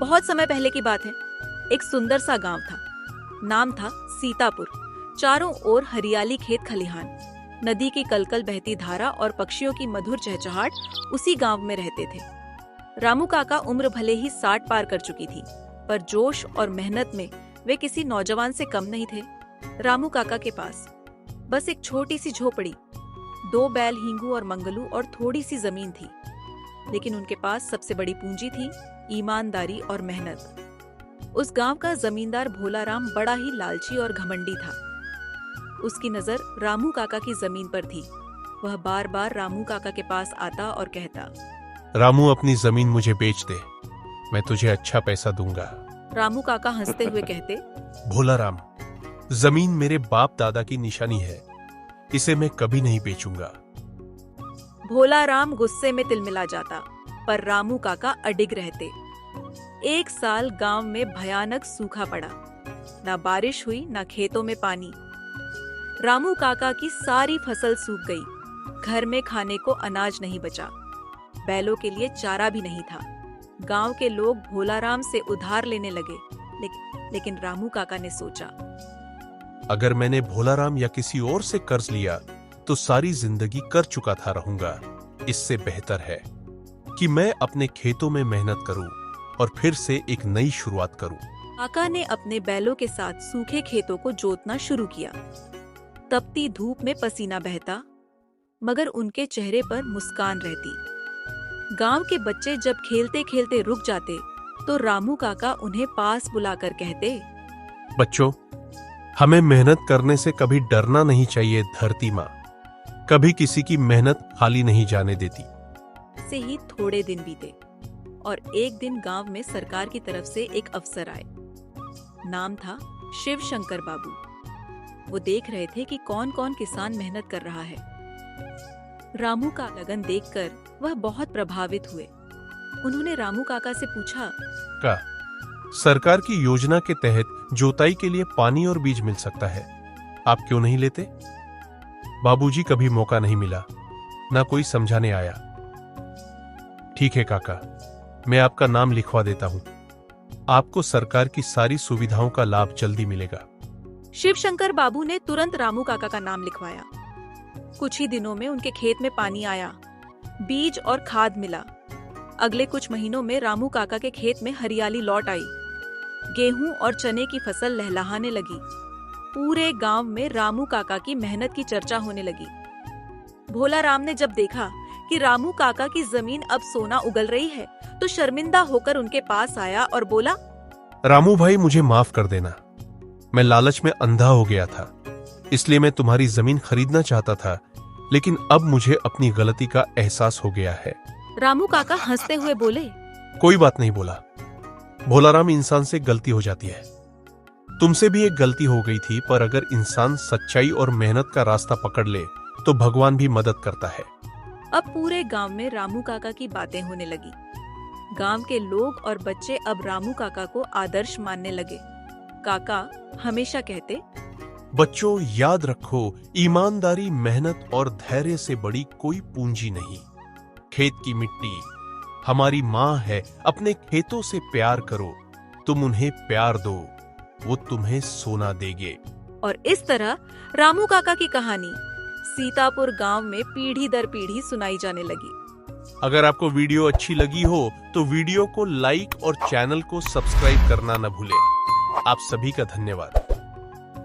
बहुत समय पहले की बात है। एक सुंदर सा गांव था। नाम था सीतापुर। चारों ओर हरियाली, खेत खलिहान, नदी की कलकल बहती धारा और पक्षियों की मधुर चहचहाट उसी गांव में रहते थे। रामू काका उम्र भले ही 60 पार कर चुकी थी, पर जोश और मेहनत में वे किसी नौजवान से कम नहीं थे। रामू काका के पास बस एक छोटी सी झोपड़ी, 2 बैल, हींगू और मंगलू और थोड़ी सी जमीन थी। लेकिन उनके पास सबसे बड़ी पूंजी थी ईमानदारी और मेहनत। उस गांव का जमींदार भोलाराम बड़ा ही लालची और घमंडी था। उसकी नजर रामू काका की जमीन पर थी। वह बार बार रामू काका के पास आता और कहता, रामू, अपनी जमीन मुझे बेच दे, मैं तुझे अच्छा पैसा दूंगा। रामू काका हंसते हुए कहते, भोलाराम, जमीन मेरे बाप दादा की निशानी है, इसे मैं कभी नहीं बेचूंगा। भोलाराम गुस्से में तिलमिला जाता, पर रामू काका अडिग रहते। एक साल गांव में भयानक सूखा पड़ा। ना बारिश हुई, ना खेतों में पानी। रामू काका की सारी फसल सूख गई। घर में खाने को अनाज नहीं बचा। बैलों के लिए चारा भी नहीं था। गांव के लोग भोलाराम से उधार लेने लगे। लेकिन रामू काका ने सोचा, अगर मैंने भोलाराम या किसी और से कर्ज लिया तो सारी जिंदगी कर चुका था रहूंगा। इससे बेहतर है कि मैं अपने खेतों में मेहनत करूं और फिर से एक नई शुरुआत करूं। काका ने अपने बैलों के साथ सूखे खेतों को जोतना शुरू किया। तपती धूप में पसीना बहता, मगर उनके चेहरे पर मुस्कान रहती। गांव के बच्चे जब खेलते खेलते रुक जाते तो रामू काका उन्हें पास बुलाकर कहते, बच्चों, हमें मेहनत करने से कभी डरना नहीं चाहिए। धरती माँ कभी किसी की मेहनत खाली नहीं जाने देती। से ही थोड़े दिन बीते और एक दिन गांव में सरकार की तरफ से एक अफसर आए। नाम था शिव शंकर बाबू। वो देख रहे थे कि कौन कौन किसान मेहनत कर रहा है। रामू का लगन देखकर वह बहुत प्रभावित हुए। उन्होंने रामू काका से पूछा, का सरकार की योजना के तहत जोताई के लिए पानी और बीज मिल सकता है, आप क्यों नहीं लेते? बाबूजी, कभी मौका नहीं मिला, ना कोई समझाने आया। ठीक है काका, मैं आपका नाम लिखवा देता हूं। आपको सरकार की सारी सुविधाओं का लाभ जल्दी मिलेगा। शिव शंकर बाबू ने तुरंत रामू काका का नाम लिखवाया। कुछ ही दिनों में उनके खेत में पानी आया, बीज और खाद मिला। अगले कुछ महीनों में रामू काका के खेत में हरियाली लौट आई। गेहूं और चने की फसल लहलहाने लगी। पूरे गांव में रामू काका की मेहनत की चर्चा होने लगी। भोलाराम ने जब देखा कि रामू काका की जमीन अब सोना उगल रही है, तो शर्मिंदा होकर उनके पास आया और बोला, रामू भाई, मुझे माफ कर देना। मैं लालच में अंधा हो गया था, इसलिए मैं तुम्हारी जमीन खरीदना चाहता था, लेकिन अब मुझे अपनी गलती का एहसास हो गया है। रामू काका हंसते हुए बोले, कोई बात नहीं बोला। भोलाराम, इंसान से गलती हो जाती है। तुमसे भी एक गलती हो गई थी, पर अगर इंसान सच्चाई और मेहनत का रास्ता पकड़ ले तो भगवान भी मदद करता है। अब पूरे गांव में रामू काका की बातें होने लगी। गांव के लोग और बच्चे अब रामू काका को आदर्श मानने लगे। काका हमेशा कहते, बच्चों, याद रखो, ईमानदारी, मेहनत और धैर्य से बड़ी कोई पूंजी नहीं। खेत की मिट्टी हमारी माँ है। अपने खेतों से प्यार करो, तुम उन्हें प्यार दो, वो तुम्हें सोना देंगे। और इस तरह रामू काका की कहानी सीतापुर गांव में पीढ़ी दर पीढ़ी सुनाई जाने लगी। अगर आपको वीडियो अच्छी लगी हो तो वीडियो को लाइक और चैनल को सब्सक्राइब करना न भूलें। आप सभी का धन्यवाद।